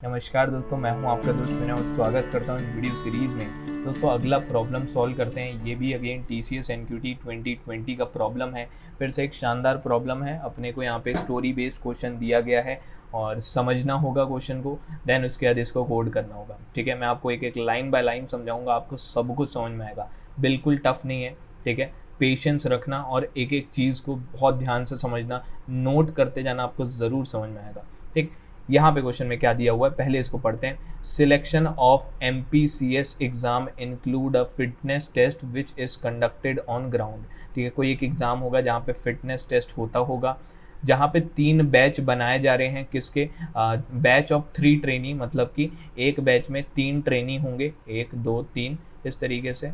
नमस्कार दोस्तों, मैं हूं आपका दोस्त विनोद। स्वागत करता हूं वीडियो सीरीज़ में। दोस्तों अगला प्रॉब्लम सॉल्व करते हैं। ये भी अगेन TCS NQT 2020 का प्रॉब्लम है। फिर से एक शानदार प्रॉब्लम है। अपने को यहाँ पे स्टोरी बेस्ड क्वेश्चन दिया गया है और समझना होगा क्वेश्चन को, देन उसके बाद इसको कोड करना होगा। ठीक है, मैं आपको एक एक लाइन बाय लाइन समझाऊंगा, आपको सब कुछ समझ में आएगा। बिल्कुल टफ नहीं है। ठीक है, पेशेंस रखना और एक एक चीज़ को बहुत ध्यान से समझना, नोट करते जाना, आपको ज़रूर समझ में आएगा। ठीक, यहाँ पे क्वेश्चन में क्या दिया हुआ है पहले इसको पढ़ते हैं। Selection of MPCS exam include a fitness test which is conducted on ground. ठीक है, कोई एक एग्जाम होगा जहाँ पे फिटनेस टेस्ट होता होगा, जहाँ पे 3 बैच बनाए जा रहे हैं। किसके? बैच ऑफ 3 ट्रेनी, मतलब कि एक बैच में 3 ट्रेनी होंगे, 1 2 3 इस तरीके से।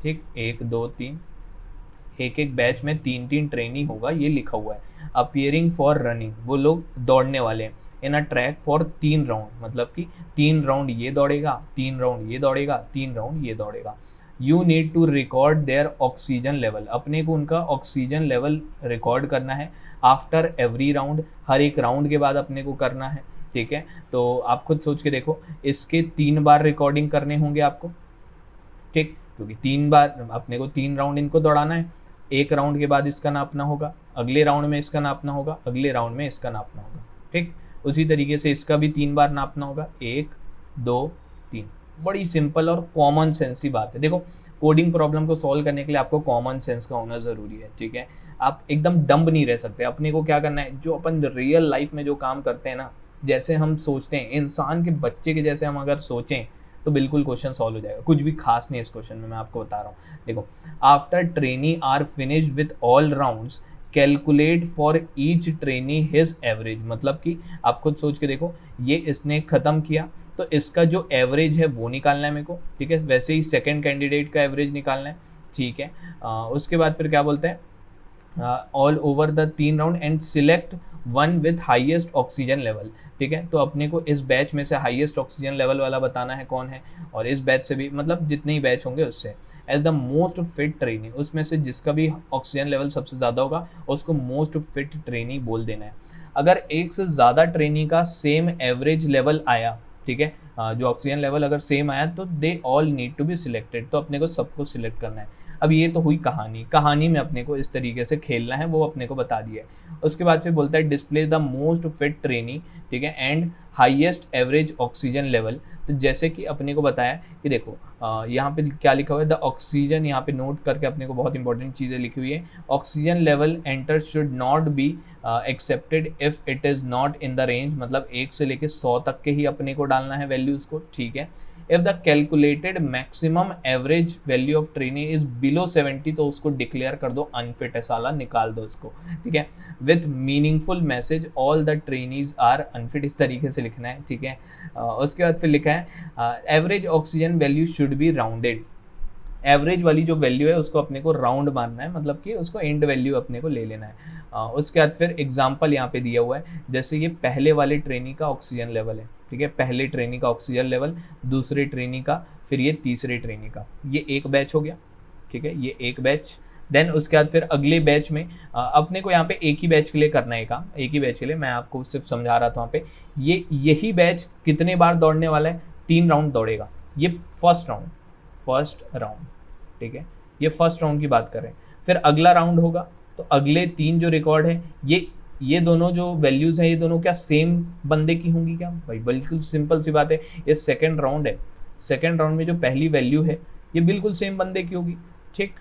ठीक, 1 2 3, एक एक बैच में 3 ट्रेनी होगा, ये लिखा हुआ है। अपियरिंग फॉर रनिंग, वो लोग दौड़ने वाले हैं इन अ ट्रैक फॉर 3 राउंड, मतलब कि 3 राउंड ये दौड़ेगा, 3 राउंड ये दौड़ेगा, 3 राउंड ये दौड़ेगा। You need to record their oxygen level, अपने को उनका ऑक्सीजन लेवल रिकॉर्ड करना है आफ्टर एवरी राउंड, हर एक राउंड के बाद अपने को करना है। ठीक है, तो आप खुद सोच के देखो, इसके 3 बार रिकॉर्डिंग करने होंगे आपको। ठीक, क्योंकि 3 बार अपने को 3 राउंड इनको दौड़ाना है। एक राउंड के बाद इसका नापना होगा, अगले राउंड में इसका नापना होगा, अगले राउंड में इसका नापना होगा। ठीक, उसी तरीके से इसका भी 3 बार नापना होगा, 1 2 3। बड़ी सिंपल और कॉमन सेंस की बात है। देखो, कोडिंग प्रॉब्लम को सॉल्व करने के लिए आपको कॉमन सेंस का होना ज़रूरी है। ठीक है, आप एकदम डम्ब नहीं रह सकते। अपने को क्या करना है, जो अपन रियल लाइफ में जो काम करते हैं ना, जैसे हम सोचते हैं, इंसान के बच्चे के जैसे हम अगर सोचें तो बिल्कुल क्वेश्चन सॉल्व हो जाएगा। कुछ भी खास नहीं है इस क्वेश्चन में, मैं आपको बता रहा हूँ। देखो, after trainee are finished with all rounds calculate for each trainee his average, मतलब कि आप खुद सोच के देखो, ये इसने ख़त्म किया तो इसका जो एवरेज है वो निकालना है मेरे को। ठीक है, वैसे ही सेकंड कैंडिडेट का एवरेज निकालना है। ठीक है, उसके बाद फिर क्या बोलते हैं, all over the 3 round and select one with highest oxygen level. ठीक है, तो अपने को इस बैच में से हाईएस्ट ऑक्सीजन लेवल वाला बताना है कौन है, और इस बैच से भी, मतलब जितने ही बैच होंगे उससे। As the most fit trainee, उसमें से जिसका भी ऑक्सीजन लेवल सबसे ज़्यादा होगा उसको मोस्ट फिट ट्रेनी बोल देना है। अगर एक से ज़्यादा ट्रेनी का सेम एवरेज लेवल आया, ठीक है, जो ऑक्सीजन लेवल अगर सेम आया, तो they all need to be selected, तो अपने को सबको सिलेक्ट करना है। अब ये तो हुई कहानी। कहानी में अपने को इस तरीके से खेलना है, वो अपने को बता दिया है। उसके बाद फिर बोलता है display the most fit trainee, ठीक है, and highest average oxygen level. तो जैसे कि अपने को बताया कि देखो, यहाँ पे क्या लिखा हुआ है, द ऑक्सीजन, यहाँ पे नोट करके अपने को बहुत इंपॉर्टेंट चीज़ें लिखी हुई है। Oxygen level enter should not be accepted if it is not in the range, मतलब 1 से लेके 100 तक के ही अपने को डालना है वैल्यूज़ को। ठीक है, if the calculated maximum average value of trainee is below 70, तो उसको डिक्लेयर कर दो अनफिट है, साला निकाल दो इसको। ठीक है, with meaningful message all the trainees are unfit, इस तरीके से लिखना है। ठीक है, उसके बाद फिर लिखा है average oxygen value should be rounded. Average वाली जो वैल्यू है उसको अपने को राउंड मानना है, मतलब कि उसको एंड वैल्यू अपने को ले लेना है। उसके बाद फिर एग्जांपल यहाँ पे दिया हुआ है, जैसे ये पहले वाले ट्रेनी का ऑक्सीजन लेवल है। ठीक है, पहले ट्रेनी का ऑक्सीजन लेवल, दूसरे ट्रेनी का, फिर ये तीसरे ट्रेनी का, ये एक बैच हो गया। ठीक है, ये एक बैच। देन उसके बाद फिर अगले बैच में अपने को यहाँ पे एक ही बैच के लिए करना है काम, एक ही बैच के लिए मैं आपको सिर्फ समझा रहा था वहाँ पे। ये यही बैच कितने बार दौड़ने वाला है, 3 राउंड दौड़ेगा। ये फर्स्ट राउंड। ठीक है, ये फर्स्ट राउंड की बात करें। फिर अगला राउंड होगा तो अगले 3 जो रिकॉर्ड है, ये दोनों जो वैल्यूज़ हैं, ये दोनों क्या सेम बंदे की होंगी क्या भाई? बिल्कुल सिंपल सी बात है, ये सेकंड राउंड है। सेकंड राउंड में जो पहली वैल्यू है ये बिल्कुल सेम बंदे की होगी। ठीक,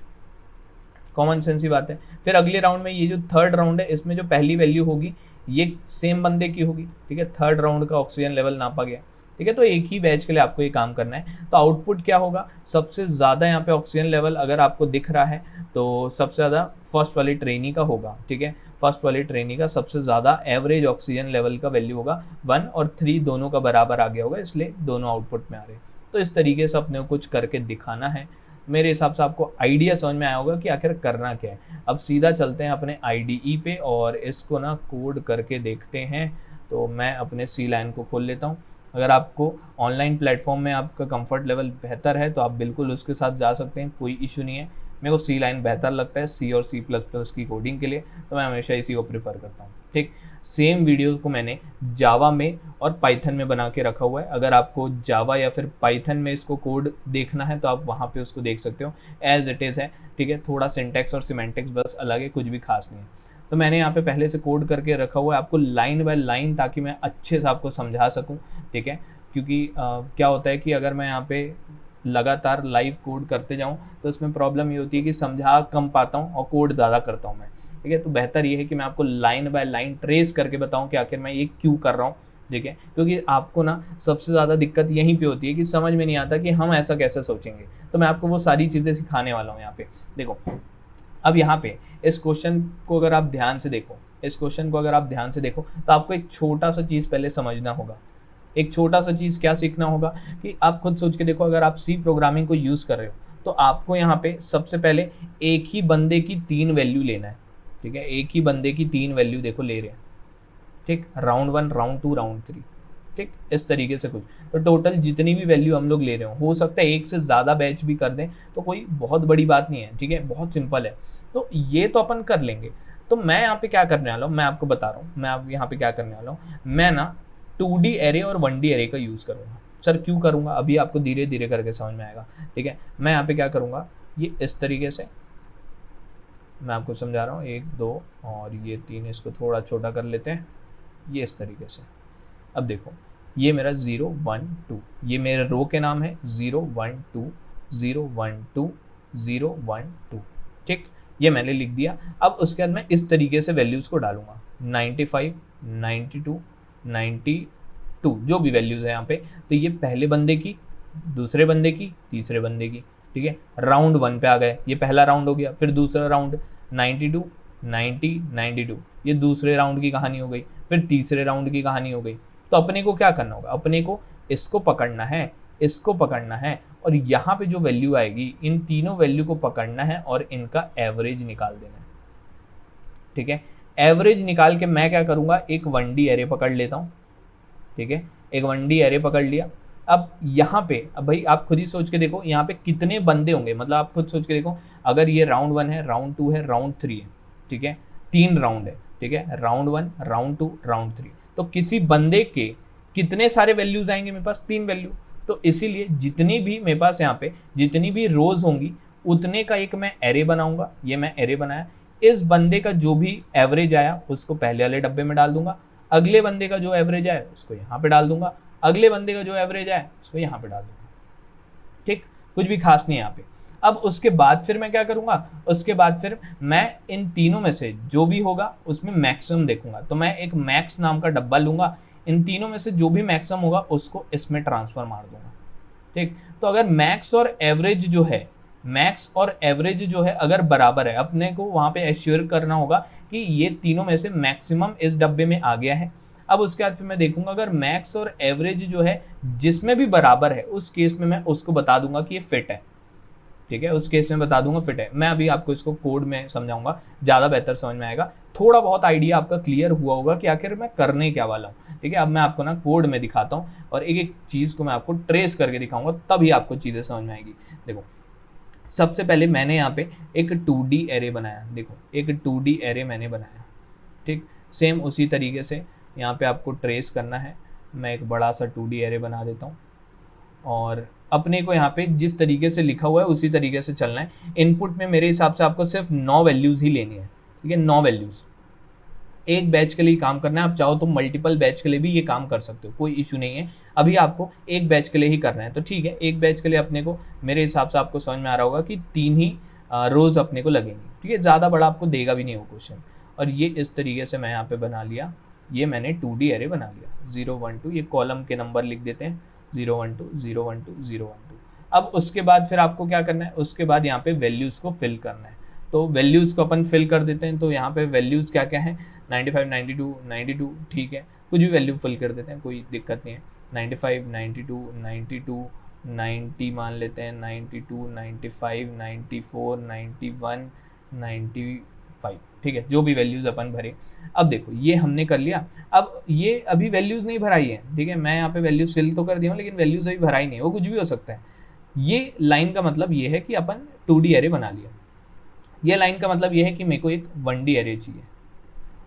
कॉमन सेंस की बात है। फिर अगले राउंड में ये जो थर्ड राउंड है, इसमें जो पहली वैल्यू होगी ये सेम बंदे की होगी। ठीक है, थर्ड राउंड का ऑक्सीजन लेवल नापा गया। ठीक है, तो एक ही बैच के लिए आपको ये काम करना है। तो आउटपुट क्या होगा, सबसे ज़्यादा यहाँ पे ऑक्सीजन लेवल अगर आपको दिख रहा है तो सबसे ज़्यादा फर्स्ट वाली ट्रेनी का होगा। ठीक है, फर्स्ट वाली ट्रेनी का सबसे ज़्यादा एवरेज ऑक्सीजन लेवल का वैल्यू होगा। 1 और 3 दोनों का बराबर आ गया होगा, इसलिए दोनों आउटपुट में आ रहे हैं। तो इस तरीके से अपने को कुछ करके दिखाना है। मेरे हिसाब से आपको आइडिया समझ में आया होगा कि आखिर करना क्या है। अब सीधा चलते हैं अपने IDE पे और इसको ना कोड करके देखते हैं। तो मैं अपने सी लाइन को खोल लेता हूँ। अगर आपको ऑनलाइन प्लेटफॉर्म में आपका कंफर्ट लेवल बेहतर है तो आप बिल्कुल उसके साथ जा सकते हैं, कोई इशू नहीं है। मेरे को सी लाइन बेहतर लगता है सी और सी प्लस प्लस की कोडिंग के लिए, तो मैं हमेशा इसी को प्रेफर करता हूँ। ठीक, सेम वीडियो को मैंने जावा में और पाइथन में बना के रखा हुआ है। अगर आपको जावा या फिर पाइथन में इसको कोड देखना है तो आप वहाँ पे उसको देख सकते हो, एज इट इज़ है। ठीक है, थोड़ा सिंटैक्स और सिमेंटिक्स बस अलग है, कुछ भी खास नहीं है। तो मैंने यहाँ पे पहले से कोड करके रखा हुआ है आपको लाइन बाय लाइन, ताकि मैं अच्छे से आपको समझा सकूँ। ठीक है, क्योंकि क्या होता है कि अगर मैं यहाँ पे लगातार लाइव कोड करते जाऊँ तो इसमें प्रॉब्लम ये होती है कि समझा कम पाता हूँ और कोड ज़्यादा करता हूँ मैं। ठीक है, तो बेहतर ये है कि मैं आपको लाइन बाय लाइन ट्रेस करके बताऊँ कि आखिर मैं ये क्यों कर रहा हूँ। ठीक है, क्योंकि आपको ना सबसे ज़्यादा दिक्कत यहीं पे होती है कि समझ में नहीं आता कि हम ऐसा कैसे सोचेंगे। तो मैं आपको वो सारी चीज़ें सिखाने वाला हूँ यहाँ पे। देखो, अब यहाँ पे इस क्वेश्चन को अगर आप ध्यान से देखो, तो आपको एक छोटा सा चीज़ पहले समझना होगा। एक छोटा सा चीज़ क्या सीखना होगा कि आप खुद सोच के देखो, अगर आप सी प्रोग्रामिंग को यूज़ कर रहे हो तो आपको यहाँ पे सबसे पहले एक ही बंदे की 3 वैल्यू लेना है। ठीक है, एक ही बंदे की 3 वैल्यू देखो ले रहे हैं। ठीक, राउंड 1, राउंड 2, राउंड 3। ठीक, इस तरीके से कुछ, तो टोटल जितनी भी वैल्यू हम लोग ले रहे हो सकता है एक से ज़्यादा बैच भी कर दें, तो कोई बहुत बड़ी बात नहीं है। ठीक है, बहुत सिंपल है, तो ये तो अपन कर लेंगे। तो मैं यहाँ पे क्या करने वाला हूँ, मैं आपको बता रहा हूँ, मैं आप यहाँ पे क्या करने वाला हूँ। मैं ना 2D एरे और 1D एरे का यूज़ करूँगा। सर क्यों करूँगा, अभी आपको धीरे धीरे करके समझ में आएगा। ठीक है, मैं यहाँ पे क्या करूँगा, ये इस तरीके से मैं आपको समझा रहा हूँ, 1 2 और ये 3, इसको थोड़ा छोटा कर लेते हैं, ये इस तरीके से। अब देखो, ये मेरा 0 1 2, ये मेरे रो के नाम है 0 1 2 0 1 2 0 1 2। ठीक, ये मैंने लिख दिया। अब उसके बाद मैं इस तरीके से वैल्यूज़ को डालूंगा, 95 92 92, जो भी वैल्यूज़ है यहाँ पे। तो ये पहले बंदे की, दूसरे बंदे की, तीसरे बंदे की। ठीक है, राउंड 1 पे आ गए, ये पहला राउंड हो गया। फिर दूसरा राउंड 92 90 92, ये दूसरे राउंड की कहानी हो गई। फिर तीसरे राउंड की कहानी हो गई। तो अपने को क्या करना होगा, अपने को इसको पकड़ना है, इसको पकड़ना है, और यहाँ पे जो वैल्यू आएगी इन तीनों वैल्यू को पकड़ना है और इनका एवरेज निकाल देना है। ठीक है, एवरेज निकाल के मैं क्या करूँगा, एक 1D एरे पकड़ लेता हूँ। ठीक है, एक 1D एरे पकड़ लिया। अब यहाँ पे, अब भाई आप खुद ही सोच के देखो यहाँ पे कितने बंदे होंगे, मतलब आप खुद सोच के देखो, अगर ये राउंड 1 है, राउंड 2 है, राउंड 3 है। ठीक है, 3 राउंड है। ठीक है, राउंड 1, राउंड 2, राउंड 3, तो किसी बंदे के कितने सारे वैल्यूज आएंगे मेरे पास, 3 वैल्यू। तो इसीलिए जितनी भी मेरे पास यहाँ पे जितनी भी रोज होंगी उतने का एक मैं एरे बनाऊंगा। ये मैं एरे बनाया, इस बंदे का जो भी एवरेज आया उसको पहले वाले डब्बे में डाल दूंगा, अगले बंदे का जो एवरेज आया उसको यहाँ पे डाल दूंगा, अगले बंदे का जो एवरेज आया उसको यहाँ पे डाल दूंगा। ठीक, कुछ भी खास नहीं है यहाँ पे। अब उसके बाद फिर मैं क्या करूँगा, उसके बाद फिर मैं इन तीनों में से जो भी होगा उसमें मैक्सिमम देखूंगा। तो मैं एक मैक्स नाम का डब्बा लूंगा, इन तीनों में से जो भी मैक्सिमम होगा उसको इसमें ट्रांसफर मार दूंगा। ठीक, तो अगर मैक्स और एवरेज जो है, मैक्स और एवरेज जो है अगर बराबर है, अपने को वहाँ पे एश्योर करना होगा कि ये तीनों में से मैक्सिमम इस डब्बे में आ गया है। अब उसके बाद फिर मैं देखूंगा अगर मैक्स और एवरेज जो है जिसमें भी बराबर है, उस केस में मैं उसको बता दूंगा कि ये फिट है। ठीक है, उस केस में बता दूंगा फिट है। मैं अभी आपको इसको कोड में समझाऊंगा, ज़्यादा बेहतर समझ में आएगा। थोड़ा बहुत आइडिया आपका क्लियर हुआ होगा कि आखिर मैं करने क्या वाला हूँ। ठीक है, अब मैं आपको ना कोड में दिखाता हूँ और एक एक चीज़ को मैं आपको ट्रेस करके दिखाऊंगा, तभी आपको चीज़ें समझ में आएगी। देखो, सबसे पहले मैंने यहाँ पे एक 2D एरे बनाया। देखो, एक 2D एरे मैंने बनाया। ठीक, सेम उसी तरीके से यहाँ पे आपको ट्रेस करना है। मैं एक बड़ा सा 2D एरे बना देता हूँ और अपने को यहाँ पे जिस तरीके से लिखा हुआ है उसी तरीके से चलना है। इनपुट में मेरे हिसाब से आपको सिर्फ 9 वैल्यूज़ ही लेनी है। ठीक है, 9 वैल्यूज़ एक बैच के लिए काम करना है। आप चाहो तो मल्टीपल बैच के लिए भी ये काम कर सकते हो, कोई इशू नहीं है। अभी आपको एक बैच के लिए ही करना है तो ठीक है, एक बैच के लिए अपने को मेरे हिसाब से आपको समझ में आ रहा होगा कि 3 ही रोज़ अपने को लगेंगी। ठीक है, ज़्यादा बड़ा आपको देगा भी नहीं वो क्वेश्चन। और ये इस तरीके से मैं यहाँ पे बना लिया, ये मैंने 2D एरे बना लिया। 0 1 2, ये कॉलम के नंबर लिख देते हैं, 0 1 2 0 1 2 0 1 2। अब उसके बाद फिर आपको क्या करना है, उसके बाद यहाँ पे वैल्यूज़ को फिल करना है। तो वैल्यूज़ को अपन फिल कर देते हैं। तो यहाँ पे वैल्यूज़ क्या क्या हैं, 95 92 92, ठीक है, कुछ भी वैल्यू फिल कर देते हैं, कोई दिक्कत नहीं है। 95 92 92 90 मान लेते हैं, 92 95 94 91 95, ठीक है, जो भी वैल्यूज़ अपन भरे। अब देखो, ये हमने कर लिया। अब ये अभी वैल्यूज़ नहीं भराई है। ठीक है, मैं यहाँ पे वैल्यूज़ फिल तो कर दिया हूँ लेकिन वैल्यूज़ अभी भराई नहीं है, वो कुछ भी हो सकता है। ये लाइन का मतलब ये है कि अपन 2D एरे बना लिया। ये लाइन का मतलब ये है कि मेरे को एक 1D एरे चाहिए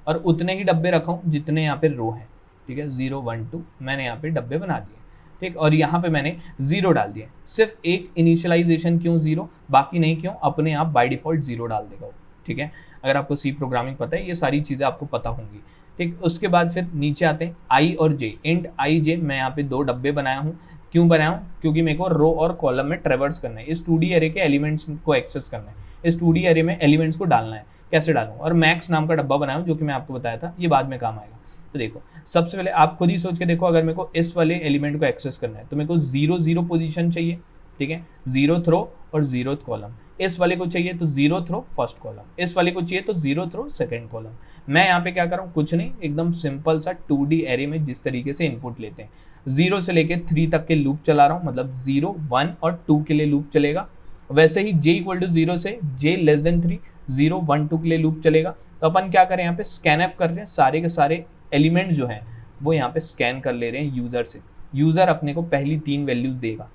और उतने ही डब्बे रखा हूँ जितने यहाँ पे रो हैं, ठीक है, 0 1 2 मैंने यहाँ पे डब्बे बना दिए, ठीक, और यहाँ पे मैंने 0 डाल दिए। सिर्फ एक इनिशियलाइजेशन क्यों 0, बाकी नहीं क्यों, अपने आप बाय डिफॉल्ट 0 डाल देगा वो, ठीक है। अगर आपको सी प्रोग्रामिंग पता है ये सारी चीज़ें आपको पता होंगी, ठीक। उसके बाद फिर नीचे आते हैं आई और जे, इंट आई जे मैं यहाँ पे 2 डब्बे बनाया हूँ। क्यों बनाया हूँ, क्योंकि मेरे को रो और कॉलम में ट्रेवर्स करना है, इस 2D एरे के एलिमेंट्स को एक्सेस करना है, इस 2D एरे में एलिमेंट्स को डालना है। कैसे डालूँ, और मैक्स नाम का डब्बा बनाया हूँ जो कि मैं आपको बताया था, ये बाद में काम आएगा। तो देखो सबसे पहले आप खुद ही सोच के देखो, अगर मेरे को इस वाले एलिमेंट को एक्सेस करना है तो मेरे को 0 0 पोजीशन चाहिए, ठीक है, 0 थ्रो और 0 कॉलम। इस वाले को चाहिए तो 0 थ्रो फर्स्ट कॉलम, इस वाले को चाहिए तो 0 थ्रो सेकंड कॉलम। मैं यहाँ पे क्या कर रहा हूँ, कुछ नहीं, एकदम सिंपल सा 2D एरे में जिस तरीके से इनपुट लेते हैं 0 से लेके 3 तक के लूप चला रहा हूँ, मतलब 0 1 और 2 के लिए लूप चलेगा। वैसे ही j = 0 से j <3 0 1 2 के लिए लूप चलेगा। तो अपन क्या करें, यहाँ पे स्कैन एफ कर रहे हैं, सारे के सारे एलिमेंट जो हैं वो यहाँ पे स्कैन कर ले रहे हैं यूज़र से। यूज़र अपने को पहली 3 वैल्यूज़ देगा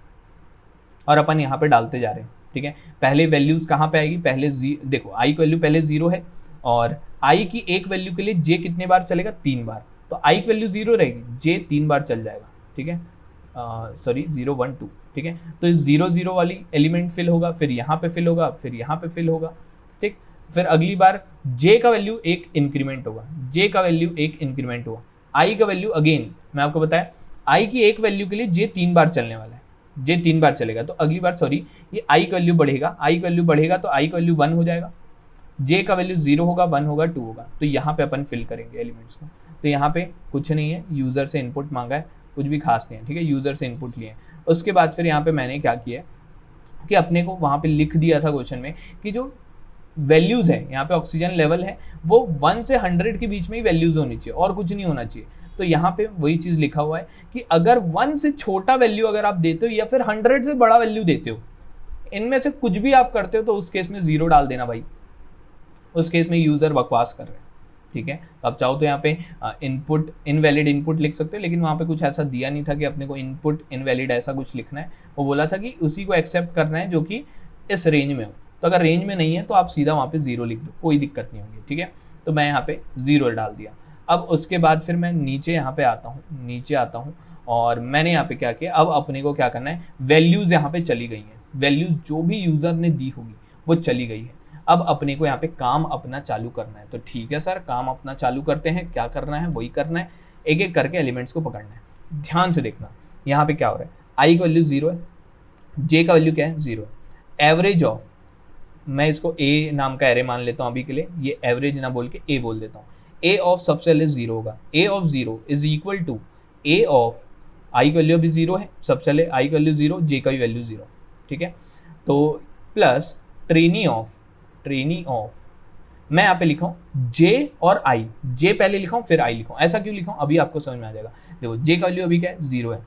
और अपन यहाँ पे डालते जा रहे हैं, ठीक है। पहले वैल्यूज़ कहाँ पे आएगी, पहले देखो आई की वैल्यू पहले 0 है और आई की एक वैल्यू के लिए जे कितने बार चलेगा, 3 बार। तो आई की वैल्यू 0 रहेगी, जे 3 बार चल जाएगा, ठीक है, सॉरी 0 1 2, ठीक है। तो 0 0 वाली एलिमेंट फिल होगा, फिर यहाँ पे फिल होगा, फिर यहाँ पे फिल होगा, ठीक। फिर अगली बार j का वैल्यू एक इंक्रीमेंट होगा, j का वैल्यू एक इंक्रीमेंट होगा। i का वैल्यू अगेन मैं आपको बताया, i की एक वैल्यू के लिए j 3 बार चलने वाला है, j 3 बार चलेगा। तो अगली बार सॉरी ये i का वैल्यू बढ़ेगा, i का वैल्यू बढ़ेगा तो i का वैल्यू 1 हो जाएगा, j का वैल्यू 0 होगा, 1 होगा, 2 होगा। तो यहाँ पे अपन फिल करेंगे एलिमेंट्स को। तो यहाँ पे कुछ नहीं है, यूज़र से इनपुट मांगा है, कुछ भी खास नहीं है, ठीक है, यूज़र से इनपुट लिए। उसके बाद फिर यहाँ पे मैंने क्या किया कि अपने को वहाँ पे लिख दिया था क्वेश्चन में कि जो वैल्यूज़ है यहाँ पे ऑक्सीजन लेवल है वो 1 से 100 के बीच में ही वैल्यूज़ होनी चाहिए और कुछ नहीं होना चाहिए। तो यहाँ पे वही चीज़ लिखा हुआ है कि अगर 1 से छोटा वैल्यू अगर आप देते हो या फिर 100 से बड़ा वैल्यू देते हो, इनमें से कुछ भी आप करते हो तो उस केस में 0 डाल देना भाई, उस केस में यूज़र बकवास कर रहे हैं, ठीक है। तो आप चाहो तो यहाँ पे इनपुट इनवैलिड इनपुट लिख सकते हो, लेकिन वहाँ पे कुछ ऐसा दिया नहीं था कि अपने को इनपुट इनवैलिड ऐसा कुछ लिखना है। वो बोला था कि उसी को एक्सेप्ट करना है जो कि इस रेंज में हो। तो अगर रेंज में नहीं है तो आप सीधा वहाँ पे 0 लिख दो, कोई दिक्कत नहीं होगी, ठीक है। तो मैं यहाँ पे 0 डाल दिया। अब उसके बाद फिर मैं नीचे यहाँ पे आता हूँ और मैंने यहाँ पे क्या किया, अब अपने को क्या करना है, वैल्यूज़ यहाँ पे चली गई हैं, वैल्यूज़ जो भी यूज़र ने दी होगी वो चली गई है। अब अपने को यहाँ पे काम अपना चालू करना है। तो ठीक है सर, काम अपना चालू करते हैं, क्या करना है वही करना है, एक एक करके एलिमेंट्स को पकड़ना है। ध्यान से देखना यहाँ पे क्या हो रहा है, आई का वैल्यू 0 है, जे का वैल्यू क्या है 0 है। एवरेज ऑफ, मैं इसको ए नाम का एरे मान लेता हूँ अभी के लिए, ये एवरेज ना बोल के ए बोल देता हूँ। ए ऑफ सबसे पहले 0 होगा, A of 0 is equal to A of I का वैल्यू अभी 0 है, सबसे पहले आई का वैल्यू 0, जे का भी वैल्यू 0, ठीक है। तो प्लस ट्रेनी ऑफ मैं यहाँ पे लिखा हूँ जे और आई, जे पहले लिखा हूँ फिर आई लिखा हूँ। ऐसा क्यों लिखा हूँ अभी आपको समझ में आ जाएगा। देखो जे का वैल्यू अभी क्या है 0 है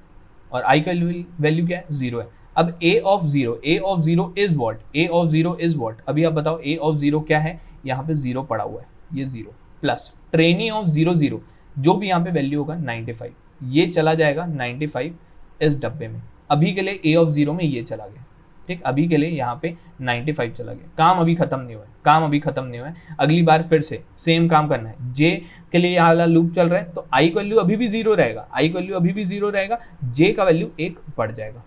और आई का वैल्यू क्या है 0 है। अब a of 0 is what, a of 0 is what, अभी आप बताओ a ऑफ 0 क्या है, यहाँ पे 0 पड़ा हुआ है, ये 0 प्लस ट्रेनी ऑफ 0 0 जो भी यहाँ पे वैल्यू होगा 95, ये चला जाएगा 95 इस डब्बे में। अभी के लिए a ऑफ 0 में ये चला गया, ठीक, अभी के लिए यहाँ पे 95 चला गया। काम अभी खत्म नहीं हुआ है, अगली बार फिर से सेम काम करना है। j के लिए यहाँ वाला लूप चल रहा है तो i का वैल्यू अभी भी 0 रहेगा, j का वैल्यू 1 बढ़ जाएगा,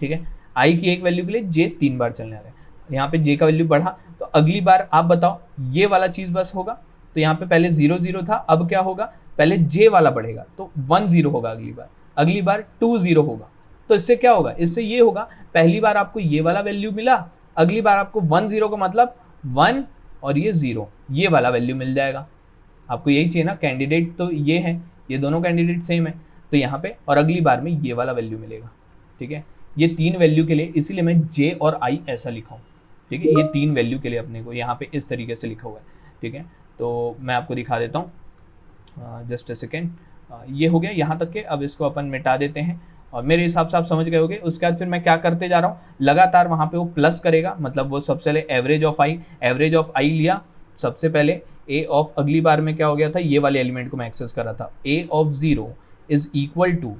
ठीक है। i की एक वैल्यू के लिए j 3 बार चलने वाला है, यहाँ पे j का वैल्यू बढ़ा तो अगली बार आप बताओ ये वाला चीज़ बस होगा। तो यहाँ पे पहले 0 0 था, अब क्या होगा, पहले j वाला बढ़ेगा तो 1 0 होगा, अगली बार 2 0 होगा। तो इससे क्या होगा, इससे ये होगा, पहली बार आपको ये वाला वैल्यू मिला, अगली बार आपको 1 0 का मतलब 1 और ये 0 ये वाला वैल्यू मिल जाएगा। आपको यही चाहिए ना, कैंडिडेट तो ये है, ये दोनों कैंडिडेट सेम है, तो यहाँ पे और अगली बार में ये वाला वैल्यू मिलेगा, ठीक है। ये 3 वैल्यू के लिए इसीलिए मैं j और i ऐसा लिखा हूँ, ठीक है। ये 3 वैल्यू के लिए अपने को यहाँ पे इस तरीके से लिखा हुआ है, ठीक है। तो मैं आपको दिखा देता हूँ, जस्ट अ सेकेंड। ये हो गया यहाँ तक के, अब इसको अपन मिटा देते हैं और मेरे हिसाब से आप समझ गए होंगे। उसके बाद फिर मैं क्या करते जा रहा हूँ, लगातार वहाँ पे वो प्लस करेगा, मतलब वो सबसे पहले एवरेज ऑफ आई लिया सबसे पहले, a ऑफ अगली बार में क्या हो गया था, ये वाले एलिमेंट को मैं एक्सेस कर रहा था, a of 0 is equal to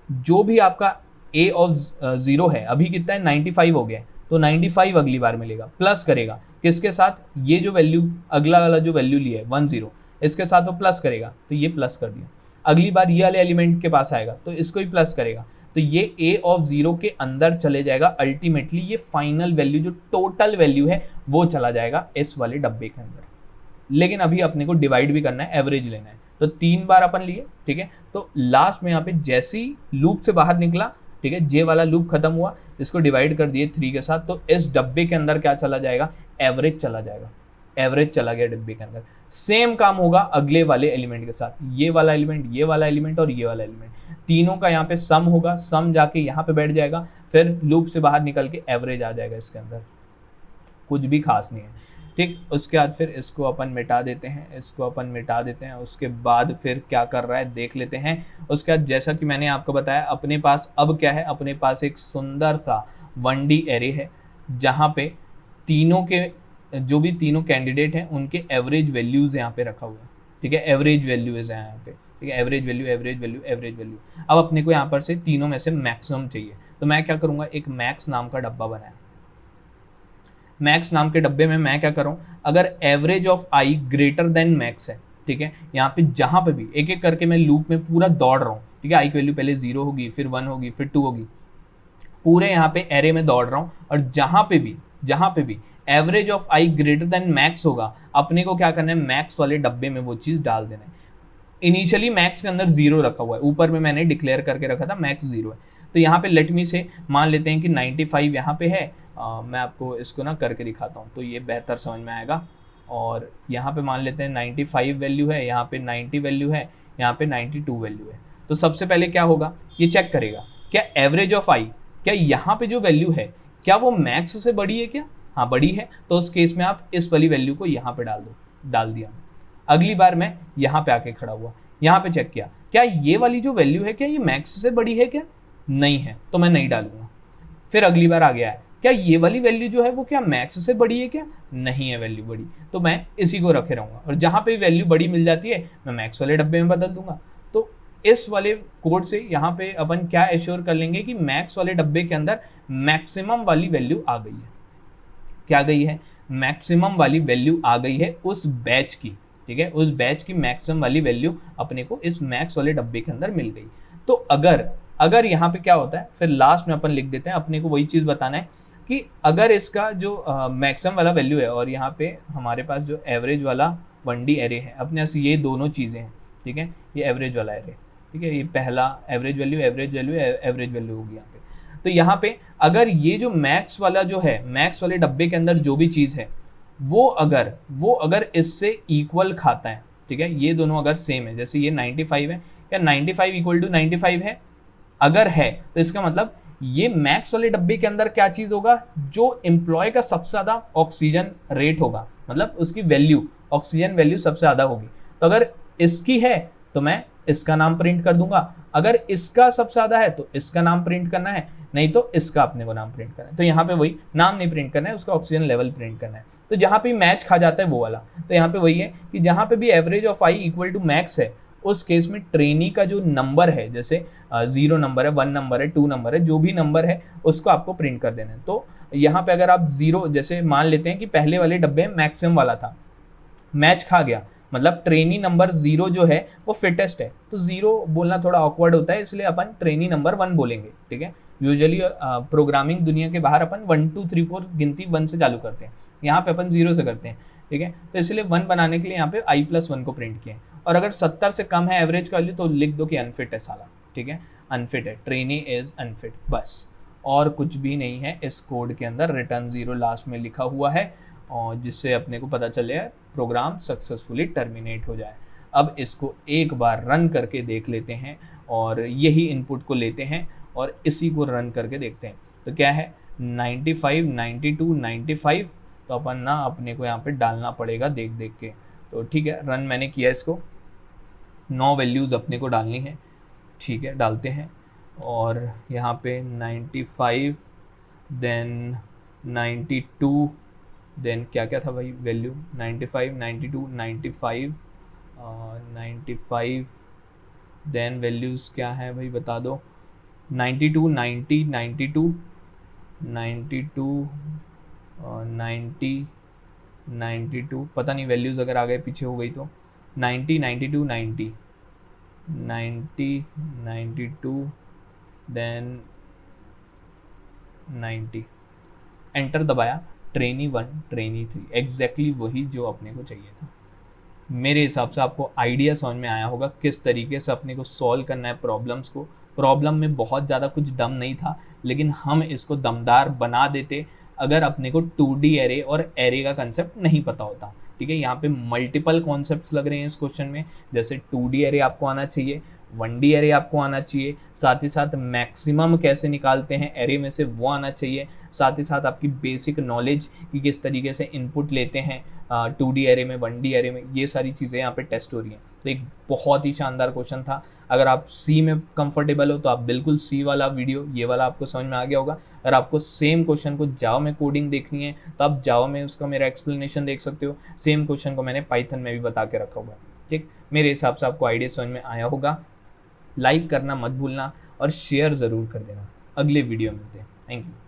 जो भी आपका a ऑफ 0 है, अभी कितना है 95 हो गया है, तो 95 अगली बार मिलेगा, प्लस करेगा किसके साथ, ये जो वैल्यू अगला वाला जो वैल्यू लिया है 10, इसके साथ वो प्लस करेगा तो ये प्लस कर दिया। अगली बार ये वाले एलिमेंट के पास आएगा तो इसको ही प्लस करेगा, तो ये a ऑफ 0 के अंदर चले जाएगा। अल्टीमेटली ये फाइनल वैल्यू जो टोटल वैल्यू है वो चला जाएगा इस वाले डब्बे के अंदर। लेकिन अभी अपने को डिवाइड भी करना है, एवरेज लेना है, तो 3 बार अपन लिए, ठीक है। तो लास्ट में यहाँ पे जैसे ही लूप से बाहर निकला, ठीक है, जे वाला लूप खत्म हुआ, इसको डिवाइड कर दिए 3 के साथ, तो इस डब्बे के अंदर क्या चला जाएगा, एवरेज चला जाएगा। एवरेज चला गया डिब्बे के अंदर। सेम काम होगा अगले वाले एलिमेंट के साथ, ये वाला एलिमेंट, ये वाला एलिमेंट और ये वाला एलिमेंट, तीनों का यहाँ पे सम होगा, सम जाके यहाँ पे बैठ जाएगा, फिर लूप से बाहर निकल के एवरेज आ जाएगा इसके अंदर। कुछ भी खास नहीं है, ठीक। उसके बाद फिर इसको अपन मिटा देते हैं, इसको अपन मिटा देते हैं। उसके बाद फिर क्या कर रहा है देख लेते हैं। उसके बाद जैसा कि मैंने आपको बताया, अपने पास अब क्या है, अपने पास एक सुंदर सा 1D एरे है जहाँ पे तीनों के जो भी तीनों कैंडिडेट हैं उनके एवरेज वैल्यूज यहाँ पे रखा हुआ है, ठीक है। एवरेज वैल्यूज है यहाँ पे, ठीक है। Average value, average value, average value. अब अपने को यहाँ पर से तीनों में से मैक्सिमम चाहिए, तो मैं क्या करूँगा, एक मैक्स नाम का डब्बा बनाया। मैक्स नाम के डब्बे में मैं क्या करूँ, अगर average of I greater than max है, ठीक है, यहाँ पे जहाँ पे भी एक एक करके मैं लूप में पूरा दौड़ रहा हूँ, ठीक है। आई की वैल्यू पहले 0 होगी, फिर 1 होगी, फिर 2 होगी, पूरे यहाँ पे एरे में दौड़ रहा हूँ, और जहाँ पे भी average of I greater than max होगा, अपने को क्या करना है, मैक्स वाले डब्बे में वो चीज़ डाल देना है। इनिशियली मैक्स के अंदर 0 रखा हुआ है, ऊपर में मैंने डिक्लेयर करके रखा था मैक्स 0 है, तो यहाँ पे लेट मी से मान लेते हैं कि 95 यहाँ पे है। मैं आपको इसको ना करके दिखाता हूँ तो ये बेहतर समझ में आएगा। और यहाँ पे मान लेते हैं 95 वैल्यू है, यहाँ पे 90 वैल्यू है, यहाँ पे 92 वैल्यू है। तो सबसे पहले क्या होगा, ये चेक करेगा क्या एवरेज ऑफ आई, क्या यहाँ पे जो वैल्यू है क्या वो मैक्स से बड़ी है क्या, हाँ बड़ी है, तो उस केस में आप इस वाली वैल्यू को यहाँ पे डाल दिया। अगली बार मैं यहाँ पे आके खड़ा हुआ, यहाँ पे चेक किया क्या ये वाली जो वैल्यू है क्या ये मैक्स से बड़ी है क्या, नहीं है, तो मैं नहीं डालूंगा। फिर अगली बार आ गया है, क्या ये वाली वैल्यू जो है वो क्या मैक्स से बड़ी है क्या, नहीं है वैल्यू बड़ी, तो मैं इसी को रखे रहूँगा। और जहाँ पे वैल्यू बड़ी मिल जाती है मैं मैक्स वाले डब्बे में बदल दूंगा। तो इस वाले कोड से यहाँ पे अपन क्या एश्योर कर लेंगे कि मैक्स वाले डब्बे के अंदर मैक्सिमम वाली वैल्यू आ गई है। क्या गई है, मैक्सिमम वाली वैल्यू आ गई है उस बैच की, ठीक है, उस बैच की मैक्सिमम वाली वैल्यू अपने को इस मैक्स वाले डब्बे के अंदर मिल गई। तो अगर यहाँ पे क्या होता है, फिर लास्ट में अपन लिख देते हैं, अपने को वही चीज़ बताना है कि अगर इसका जो मैक्सिमम वाला वैल्यू है और यहाँ पे हमारे पास जो एवरेज वाला 1D एरे है, अपने पास ये दोनों चीज़ें हैं, ठीक है, ये एवरेज वाला एरे, ठीक है, ये पहला एवरेज वैल्यू होगी यहाँ पे। तो यहाँ पे अगर ये जो मैक्स वाला जो है, मैक्स वाले डब्बे के अंदर जो भी चीज़ है वो अगर इससे इक्वल खाता है, ठीक है, ये दोनों अगर सेम है, जैसे ये 95 है, क्या 95 इक्वल टू 95 है, अगर है तो इसका मतलब ये मैक्स वाले डब्बे के अंदर क्या चीज़ होगा, जो एम्प्लॉय का सबसे ज़्यादा ऑक्सीजन रेट होगा, मतलब उसकी वैल्यू, ऑक्सीजन वैल्यू सबसे ज़्यादा होगी। तो अगर इसकी है तो मैं इसका नाम प्रिंट कर दूंगा, अगर इसका सबसे ज़्यादा है तो इसका नाम प्रिंट करना है, नहीं तो इसका अपने को नाम प्रिंट करना है। तो यहाँ पे वही नाम नहीं प्रिंट करना है, उसका ऑक्सीजन लेवल प्रिंट करना है। तो जहाँ पे मैच खा जाता है वो वाला, तो यहाँ पे वही है कि जहाँ पे भी average of i equal to max है, उस केस में ट्रेनी का जो नंबर है, जैसे 0 नंबर है, 1 नंबर है, 2 नंबर है, जो भी नंबर है उसको आपको प्रिंट कर देना है। तो यहाँ पे अगर आप 0, जैसे मान लेते हैं कि पहले वाले डब्बे में मैक्सिमम वाला था, मैच खा गया, मतलब ट्रेनी नंबर 0 जो है वो फिटेस्ट है, तो 0 बोलना थोड़ा ऑकवर्ड होता है, इसलिए अपन ट्रेनी नंबर 1 बोलेंगे, ठीक है। यूजुअली प्रोग्रामिंग दुनिया के बाहर अपन 1 2 3 4 गिनती 1 से चालू करते हैं, यहाँ पे अपन 0 से करते हैं, ठीक है। तो इसलिए 1 बनाने के लिए यहाँ पे i+1 को प्रिंट किया है। और अगर 70 से कम है एवरेज का वैल्यू तो लिख दो कि अनफिट है साला, ठीक है, अनफिट है, ट्रेनी इज अनफिट, बस, और कुछ भी नहीं है इस कोड के अंदर। रिटर्न 0 लास्ट में लिखा हुआ है, और जिससे अपने को पता चले प्रोग्राम सक्सेसफुली टर्मिनेट हो जाए। अब इसको एक बार रन करके देख लेते हैं और यही इनपुट को लेते हैं और इसी को रन करके देखते हैं। तो क्या है 95, 92, 95, तो अपन ना अपने को यहाँ पे डालना पड़ेगा देख देख के। तो ठीक है, रन मैंने किया इसको, 9 वैल्यूज़ अपने को डालनी है, ठीक है, डालते हैं। और यहाँ पे 95, देन 92, देन क्या क्या था भाई वैल्यू, 95, 92, 95, 95, देन वैल्यूज़ क्या है भाई बता दो, 92, 90, 92, 92 90 92, पता नहीं वैल्यूज़ अगर आगे पीछे हो गई तो 90 92 90 90 92 देन 90, एंटर दबाया, ट्रेनी 1 ट्रेनी 3, एग्जैक्टली वही जो अपने को चाहिए था। मेरे हिसाब से आपको आइडिया समझ में आया होगा किस तरीके से अपने को सॉल्व करना है प्रॉब्लम्स को। प्रॉब्लम में बहुत ज़्यादा कुछ दम नहीं था, लेकिन हम इसको दमदार बना देते अगर अपने को 2D एरे और एरे का कंसेप्ट नहीं पता होता। ठीक है, यहाँ पे मल्टीपल कॉन्सेप्ट्स लग रहे हैं इस क्वेश्चन में, जैसे 2D एरे आपको आना चाहिए, 1D एरे आपको आना चाहिए, साथ ही साथ मैक्सिमम कैसे निकालते हैं एरे में से वो आना चाहिए, साथ ही साथ आपकी बेसिक नॉलेज कि किस तरीके से इनपुट लेते हैं 2D एरे में 1D एरे में, ये सारी चीज़ें यहाँ पे टेस्ट हो रही हैं। तो एक बहुत ही शानदार क्वेश्चन था। अगर आप सी में कंफर्टेबल हो तो आप बिल्कुल सी वाला वीडियो, ये वाला आपको समझ में आ गया होगा। अगर आपको सेम क्वेश्चन को जावा में कोडिंग देखनी है तो आप जावा में उसका मेरा एक्सप्लेनेशन देख सकते हो। सेम क्वेश्चन को मैंने पाइथन में भी बता के रखा हुआ है। ठीक, मेरे हिसाब से आपको आइडिया समझ में आया होगा। लाइक करना मत भूलना और शेयर ज़रूर कर देना। अगले वीडियो में मिलते हैं। Thank you.